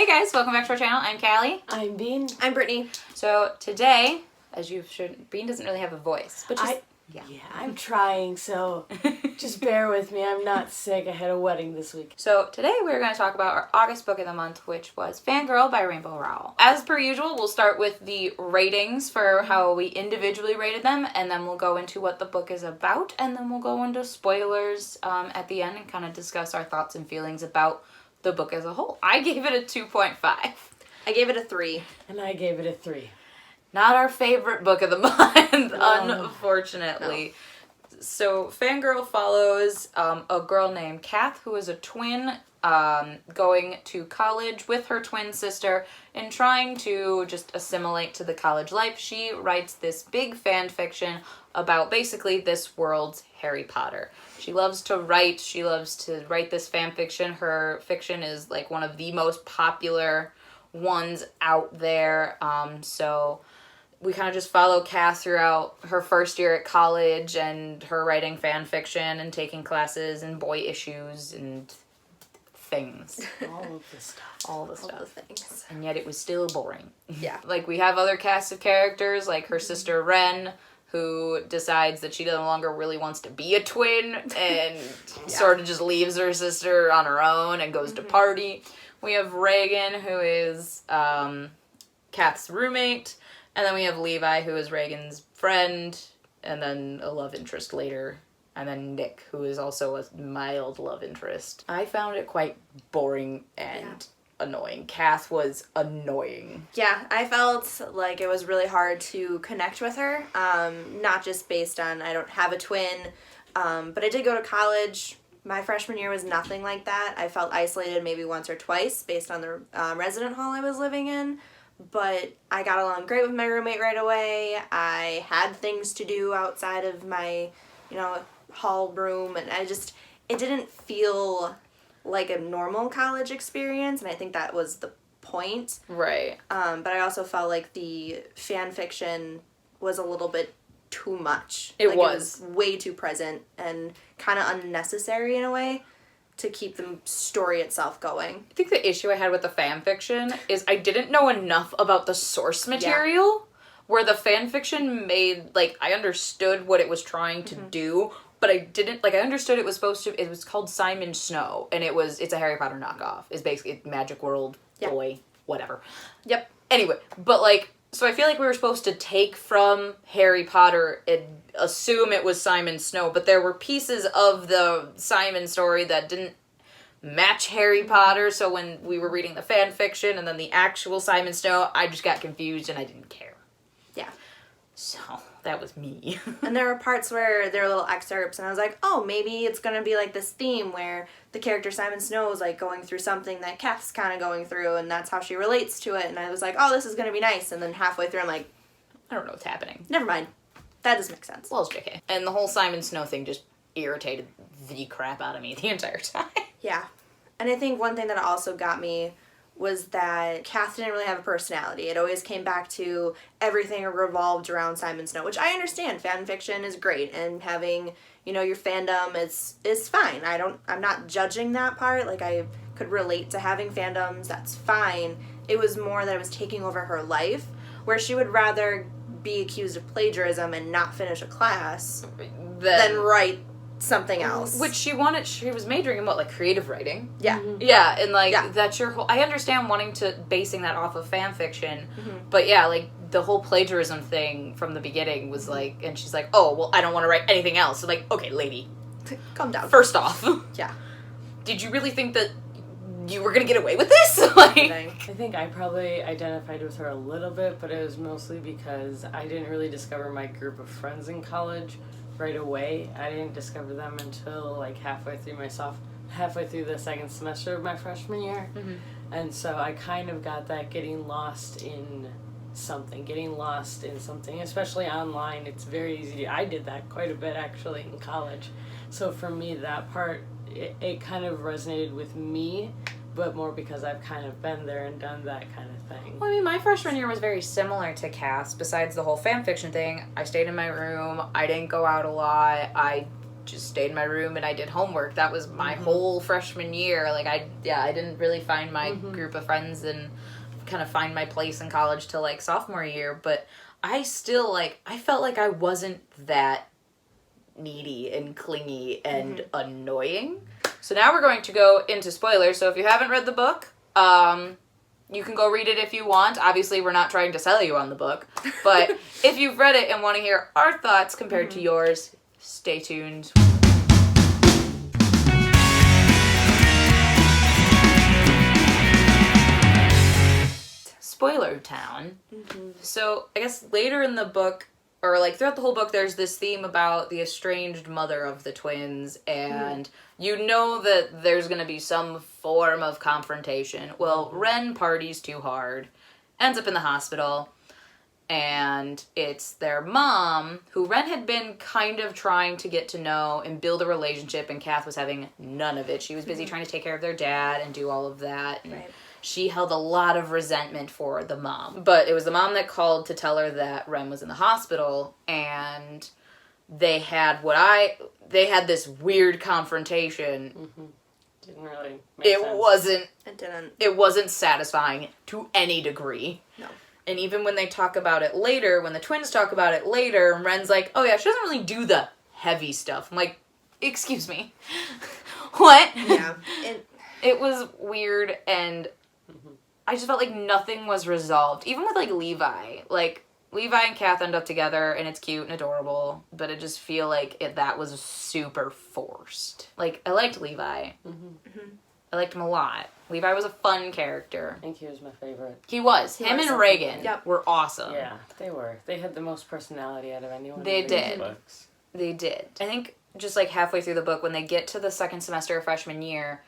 Hey guys, welcome back to our channel. I'm Callie. I'm Bean. I'm Brittany. So today, as you should, Bean doesn't really have a voice, but just, yeah, I'm trying, so just bear with me. I'm not sick. I had a wedding this week. So today we're going to talk about our August book of the month, which was Fangirl by Rainbow Rowell. As per usual, we'll start with the ratings for how we individually rated them, and then we'll go into what the book is about, and then we'll go into spoilers at the end and kind of discuss our thoughts and feelings about the book as a whole. I gave it a 2.5. I gave it a 3. And I gave it a 3. Not our favorite book of the month, unfortunately. No. So Fangirl follows a girl named Kath, who is a twin, going to college with her twin sister and trying to just assimilate to the college life. She writes this big fan fiction about basically this world's Harry Potter. She loves to write. She loves to write this fan fiction. Her fiction is like one of the most popular ones out there. So we kind of just follow Kath throughout her first year at college and her writing fan fiction and taking classes and boy issues and things. All of the stuff. All the stuff. All the things. And yet it was still boring. Yeah. Like, we have other casts of characters, like her sister Ren, who decides that she no longer really wants to be a twin and sort of just leaves her sister on her own and goes to party. We have Reagan, who is Kath's roommate. And then we have Levi, who is Reagan's friend, and then a love interest later. And then Nick, who is also a mild love interest. I found it quite boring and annoying. Kath was annoying. Yeah, I felt like it was really hard to connect with her. Not just based on I don't have a twin, but I did go to college. My freshman year was nothing like that. I felt isolated maybe once or twice based on the resident hall I was living in. But I got along great with my roommate right away. I had things to do outside of my, hall room, and it didn't feel like a normal college experience, and I think that was the point. Right. But I also felt like the fan fiction was a little bit too much. It It was way too present and kind of unnecessary in a way to keep the story itself going. I think the issue I had with the fan fiction is I didn't know enough about the source material, where the fan fiction made, I understood what it was trying to do, but I didn't, I understood it was called Simon Snow, and it's a Harry Potter knockoff. It's basically Magic World, boy, whatever. Yep. Anyway, but, so I feel like we were supposed to take from Harry Potter and assume it was Simon Snow, but there were pieces of the Simon story that didn't match Harry Potter, so when we were reading the fan fiction and then the actual Simon Snow, I just got confused and I didn't care. Yeah. So, that was me. And there were parts where there were little excerpts, and I was like, oh, maybe it's going to be like this theme where the character Simon Snow is, going through something that Kath's kind of going through, and that's how she relates to it, and I was like, oh, this is going to be nice, and then halfway through I'm like, I don't know what's happening. never mind. That doesn't make sense. Well, it's JK. And the whole Simon Snow thing just irritated the crap out of me the entire time. Yeah. And I think one thing that also got me was that Kath didn't really have a personality. It always came back to everything revolved around Simon Snow, which I understand. Fan fiction is great, and having, your fandom is fine. I'm not judging that part. I could relate to having fandoms. That's fine. It was more that it was taking over her life, where she would rather be accused of plagiarism and not finish a class than write something else. Which she was majoring in creative writing. Yeah. Yeah, and that's your whole, I understand wanting to, basing that off of fan fiction, but the whole plagiarism thing from the beginning was and she's like, oh, well, I don't want to write anything else. So okay, lady. Calm down. First off. Yeah. Did you really think that you were going to get away with this? I think I probably identified with her a little bit, but it was mostly because I didn't really discover my group of friends in college right away. I didn't discover them until halfway through the second semester of my freshman year. And so I kind of got that getting lost in something, especially online. It's very easy I did that quite a bit actually in college. So for me, that part, it kind of resonated with me, but more because I've kind of been there and done that kind of thing. Well, my freshman year was very similar to Cass. Besides the whole fan fiction thing, I stayed in my room. I didn't go out a lot. I just stayed in my room and I did homework. That was my whole freshman year. Like, I didn't really find my group of friends and kind of find my place in college till, like, sophomore year. But I still, like, I felt like I wasn't that needy and clingy and annoying. So now we're going to go into spoilers. So if you haven't read the book, you can go read it if you want. Obviously, we're not trying to sell you on the book. But if you've read it and want to hear our thoughts compared to yours, stay tuned. Spoiler town. So I guess later in the book, or like throughout the whole book, there's this theme about the estranged mother of the twins, and you know that there's going to be some form of confrontation. Well, Ren parties too hard, ends up in the hospital, and it's their mom, who Ren had been kind of trying to get to know and build a relationship, and Kath was having none of it. She was busy trying to take care of their dad and do all of that. And she held a lot of resentment for the mom. But it was the mom that called to tell her that Ren was in the hospital, and they had this weird confrontation. Didn't really make sense. It wasn't satisfying to any degree. No. And even when they talk about it later, when the twins talk about it later, Ren's like, oh yeah, she doesn't really do the heavy stuff. I'm like, excuse me. What? Yeah. It was weird, and I just felt like nothing was resolved. Even with, like, Levi. Like, Levi and Kath end up together, and it's cute and adorable, but I just feel like that was super forced. Like, I liked Levi. I liked him a lot. Levi was a fun character. I think he was my favorite. He was. Him and Reagan were awesome. Yeah, they were. They had the most personality out of anyone. They in did. these books. They did. I think just, like, halfway through the book, when they get to the second semester of freshman year,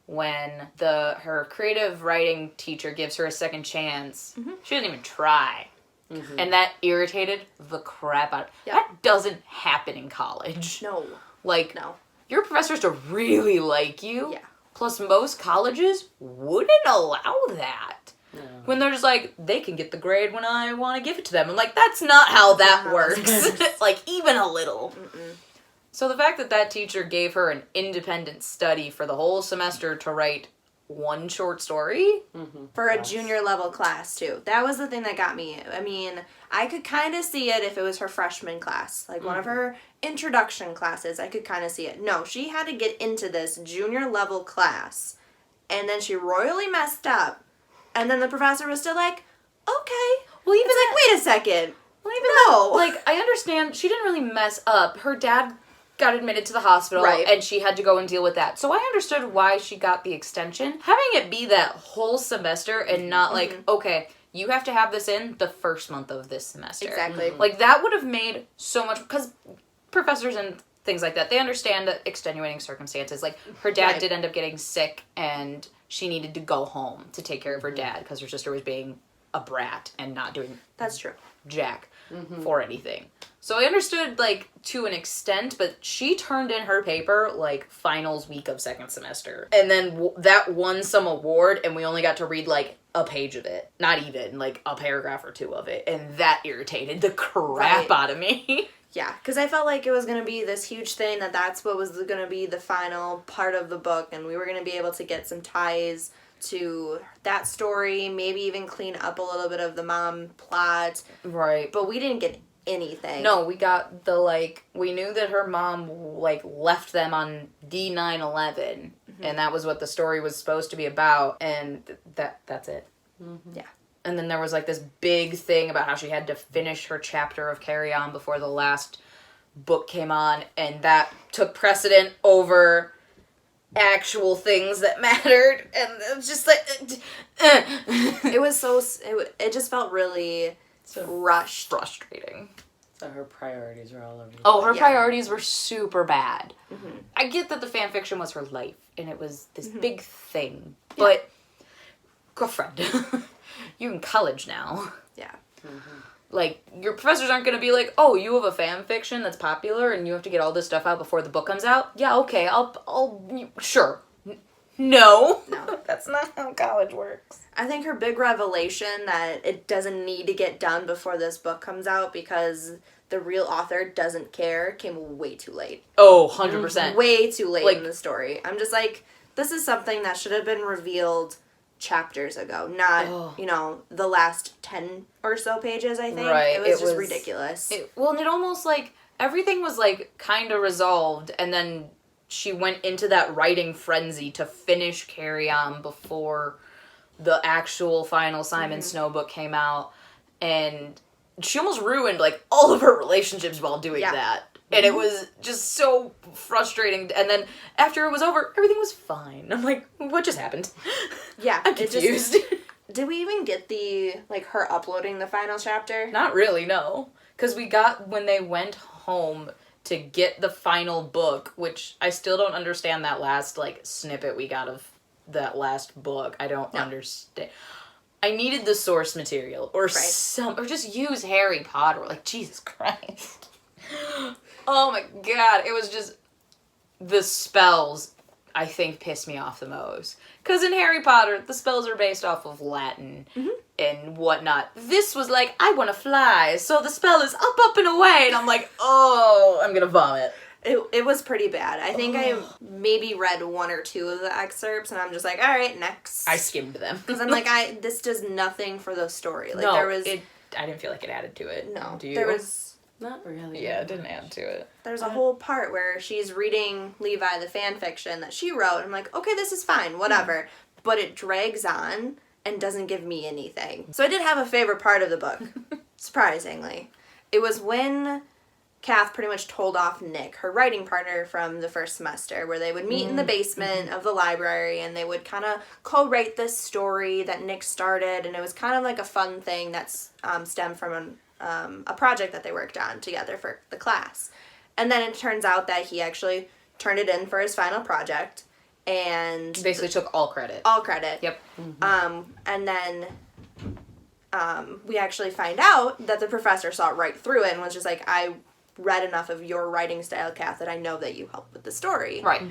when her creative writing teacher gives her a second chance, she doesn't even try. And that irritated the crap out. That doesn't happen in college. No. Like, No. your professors to really like you. Yeah. Plus, most colleges wouldn't allow that. No. When they're just like, they can get the grade when I want to give it to them. I'm like, that's not how that works. Like, even a little. So the fact that teacher gave her an independent study for the whole semester to write one short story. For a junior level class, too. That was the thing that got me. I mean, I could kind of see it if it was her freshman class. Like, one of her introduction classes, I could kind of see it. No, she had to get into this junior level class, and then she royally messed up, and then the professor was still like, okay. Well, even like, wait a second. Well, even though, like, I understand she didn't really mess up. Her dad got admitted to the hospital, and she had to go and deal with that. So I understood why she got the extension. Having it be that whole semester and not like, okay, you have to have this in the first month of this semester. Exactly. Like, that would have made so much, because professors and things like that, they understand the extenuating circumstances. Like, her dad did end up getting sick, and she needed to go home to take care of her dad, because her sister was being a brat and not doing That's true. jack for anything. So I understood, like, to an extent, but she turned in her paper, like, finals week of second semester. And then that won some award, and we only got to read, like, a page of it. Not even, like, a paragraph or two of it. And that irritated the crap out of me. Yeah, because I felt like it was going to be this huge thing, that's what was going to be the final part of the book, and we were going to be able to get some ties to that story, maybe even clean up a little bit of the mom plot. Right. But we didn't get anything. No, we got the, like, we knew that her mom, like, left them on D9/11, and that was what the story was supposed to be about, and that's it. Yeah. And then there was, like, this big thing about how she had to finish her chapter of Carry On before the last book came on, and that took precedent over actual things that mattered, and it was just like... It was so... It just felt really rushed. Frustrating. So her priorities were all over the Oh, her priorities were super bad. I get that the fan fiction was her life, and it was this big thing, but... Girlfriend, you're in college now. Yeah. Like, your professors aren't going to be like, oh, you have a fan fiction that's popular and you have to get all this stuff out before the book comes out? Yeah, okay, I'll sure. No. That's not how college works. I think her big revelation that it doesn't need to get done before this book comes out because the real author doesn't care came way too late. Oh, 100%. Way too late Like, in the story. I'm just like, this is something that should have been revealed chapters ago, not, the last 10 or so pages, I think. Right. It was just ridiculous. And it almost, like, everything was, like, kind of resolved, and then she went into that writing frenzy to finish Carry On before the actual final Simon Snow book came out, and she almost ruined, like, all of her relationships while doing that. And it was just so frustrating. And then after it was over, everything was fine. I'm like, what just happened? Yeah. I'm confused. Did we even get her uploading the final chapter? Not really, no. Because we got, when they went home to get the final book, which I still don't understand that last, like, snippet we got of that last book. I don't understand. I needed the source material or or just use Harry Potter. Like, Jesus Christ. Oh my god, it was just, the spells, I think, pissed me off the most. Because in Harry Potter, the spells are based off of Latin and whatnot. This was like, I want to fly, so the spell is up and away, and I'm like, oh, I'm gonna vomit. It was pretty bad. I think I maybe read one or two of the excerpts, and I'm just like, all right, next. I skimmed them. Because I'm like, this does nothing for the story. Like, no, there was... I didn't feel like it added to it. No. Do you? There was... Not really. Yeah, it didn't add to it. There's a whole part where she's reading Levi, the fan fiction that she wrote. I'm like, okay, this is fine, whatever. But it drags on and doesn't give me anything. So I did have a favorite part of the book, surprisingly. It was when Kath pretty much told off Nick, her writing partner from the first semester, where they would meet in the basement of the library and they would kind of co-write this story that Nick started. And it was kind of like a fun thing that's stemmed from a project that they worked on together for the class. And then it turns out that he actually turned it in for his final project and Basically took all credit. all credit. Yep. And then we actually find out that the professor saw right through it and was just like, I read enough of your writing style, Kath, that I know that you helped with the story. Right.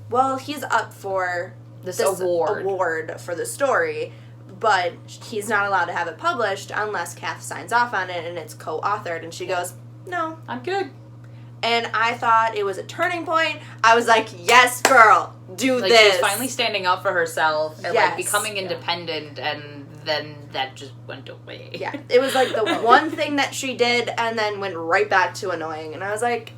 Well, he's up for This award for the story, but he's not allowed to have it published unless Kath signs off on it and it's co-authored. And she goes, no. I'm good. And I thought it was a turning point. I was like, yes, girl, do Like, this. she's finally standing up for herself and, Yes. like, becoming independent, and then that just went away. Yeah, it was like the one thing that she did and then went right back to annoying. And I was like,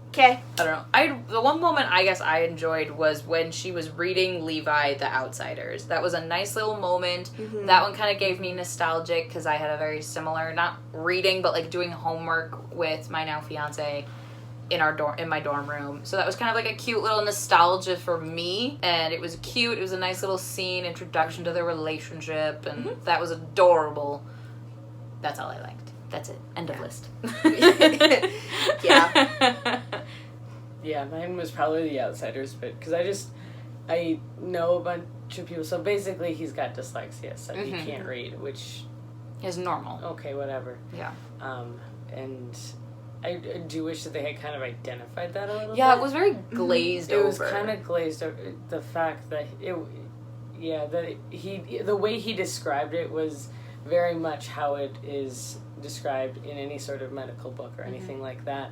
okay. I don't know. The one moment I guess I enjoyed was when she was reading Levi The Outsiders. That was a nice little moment. That one kind of gave me nostalgic because I had a very similar, not reading, but like doing homework with my now fiance in my dorm room. So that was kind of like a cute little nostalgia for me, and it was cute. It was a nice little scene, introduction to their relationship, and that was adorable. That's all I liked. That's it. End of list. Yeah. Yeah, mine was probably The Outsiders, but because I know a bunch of people. So basically, he's got dyslexia, so he can't read, which is normal. Okay, whatever. Yeah. And I do wish that they had kind of identified that a little bit. Yeah, it was very glazed over. It was kind of glazed over. The fact that the way he described it was very much how it is described in any sort of medical book or anything like that.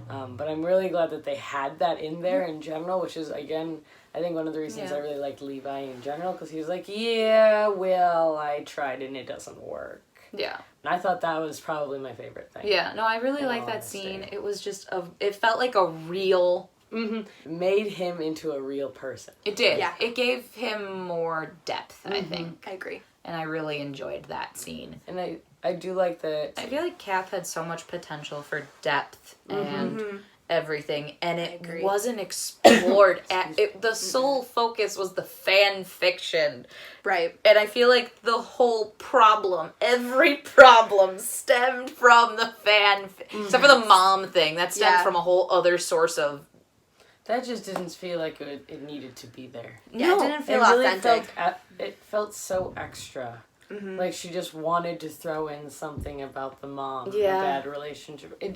But I'm really glad that they had that in there in general, which is, again, I think one of the reasons I really liked Levi in general, because he was like, yeah, well, I tried and it doesn't work. Yeah. And I thought that was probably my favorite thing. Yeah, no, I really like that scene. It was just, it felt like a real... Made him into a real person. It did. Yeah. It gave him more depth, I think. I agree. And I really enjoyed that scene. And I do like that. I feel like Kath had so much potential for depth and everything, and it wasn't explored. The sole focus was the fan fiction. Right. And I feel like the whole problem, every problem stemmed from the except for the mom thing. That stemmed from a whole other source of... That just didn't feel like it needed to be there. Yeah, it didn't feel authentic. It felt so extra. Like she just wanted to throw in something about the mom, the bad relationship. It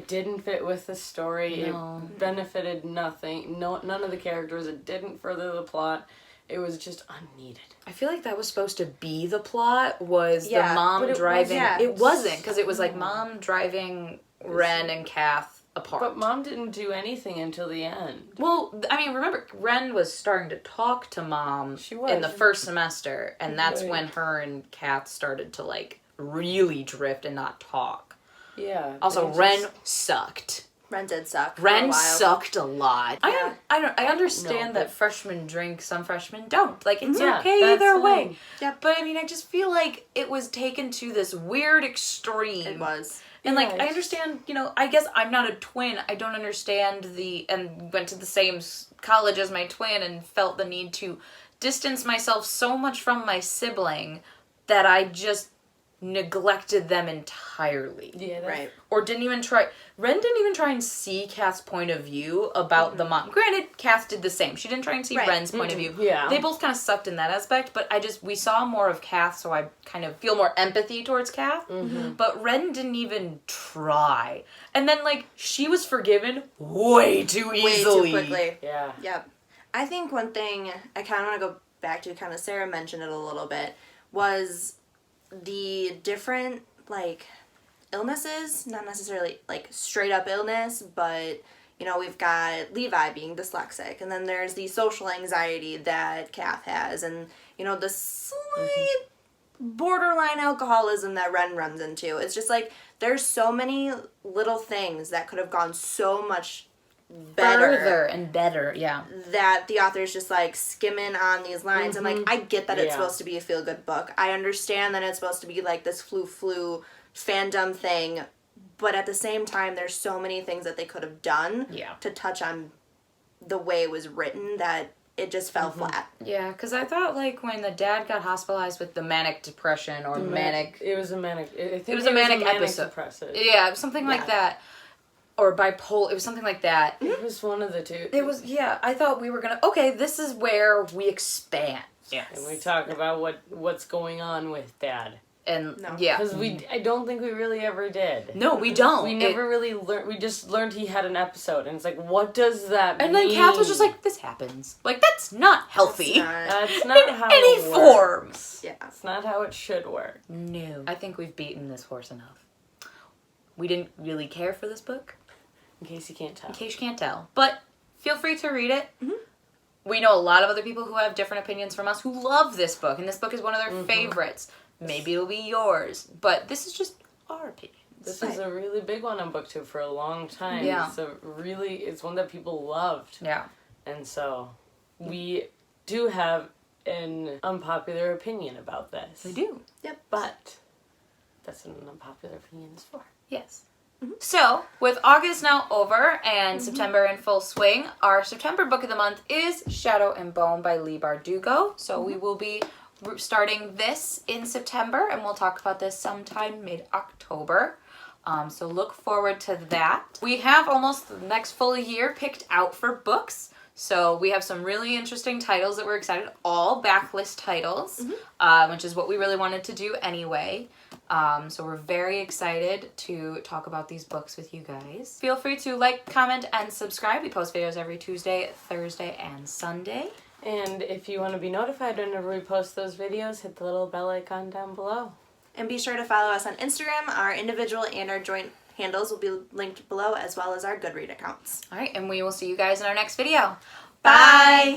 didn't fit with the story. No. It benefited nothing. None of the characters. It didn't further the plot. It was just unneeded. I feel like that was supposed to be the plot, was the mom but driving. it wasn't, because it was like mom driving Ren and Kath apart. But Mom didn't do anything until the end. Well, I mean, remember, Ren was starting to talk to Mom She was. in the first semester, and that's Right. when her and Kath started to, like, really drift and not talk. Yeah. Also, they Ren just- sucked. Ren did suck. Ren for a while. sucked a lot. Yeah. I understand No, that but- freshmen drink, some freshmen don't. Like, it's Yeah, okay that's either fine. way. Yep. But, I mean, I just feel like it was taken to this weird extreme. It was. And, like, Yeah, I it's- understand, you know, I guess I'm not a twin. I don't understand and went to the same college as my twin and felt the need to distance myself so much from my sibling that I just neglected them entirely. Yeah, that's, Right. Or didn't even try. Ren didn't even try and see Kath's point of view about the mom. Granted, Kath did the same. She didn't try and see Right. Ren's point of view. Yeah. They both kind of sucked in that aspect, but we saw more of Kath, so I kind of feel more empathy towards Kath. But Ren didn't even try. And then, like, she was forgiven way too easily. Way too quickly. Yeah. Yep. I think one thing I kind of want to go back to, kind of Sarah mentioned it a little bit, was the different, like, illnesses, not necessarily, like, straight up illness, but, you know, we've got Levi being dyslexic, and then there's the social anxiety that Kath has, and, you know, the slight borderline alcoholism that Ren runs into. It's just, like, there's so many little things that could have gone so much better. Further and better, yeah. That the author is just like skimming on these lines. And like, I get that it's Yeah. supposed to be a feel good book. I understand that it's supposed to be like this flu fandom thing. But at the same time, there's so many things that they could have done Yeah. to touch on the way it was written that it just fell flat. Yeah, because I thought, like, when the dad got hospitalized with the manic depression or manic... It was a manic. I think It was a manic episode. depressive. Yeah, something like Yeah. that. Or bipolar. It was something like that. It was one of the two. It was, yeah, I thought we were going to... Okay, this is where we expand. Yes. And we talk about what's going on with Dad. And, No. yeah. Because I don't think we really ever did. No, we don't. We never really learned. We just learned he had an episode, and it's like, what does that mean? And then Kath was just like, this happens. Like, that's not healthy. That's not in how any it form. works. Yeah. It's not how it should work. No. I think we've beaten this horse enough. We didn't really care for this book, In case you can't tell. in case you can't tell. But feel free to read it. We know a lot of other people who have different opinions from us who love this book, and this book is one of their favorites. Maybe it'll be yours, but this is just our opinion. This is a really big one on BookTube for a long time. Yeah. It's one that people loved. Yeah. And so, we do have an unpopular opinion about this. We do. But, that's what an unpopular opinion is for. Yes. So, with August now over and September in full swing, our September book of the month is Shadow and Bone by Leigh Bardugo. So we will be starting this in September, and we'll talk about this sometime mid-October. So look forward to that. We have almost the next full year picked out for books. So we have some really interesting titles that we're excited, all backlist titles, which is what we really wanted to do anyway. So we're very excited to talk about these books with you guys. Feel free to like, comment, and subscribe. We post videos every Tuesday, Thursday, and Sunday. And if you want to be notified whenever we post those videos, hit the little bell icon down below. And be sure to follow us on Instagram. Our individual and our joint handles will be linked below, as well as our Goodread accounts. All right, and we will see you guys in our next video. Bye!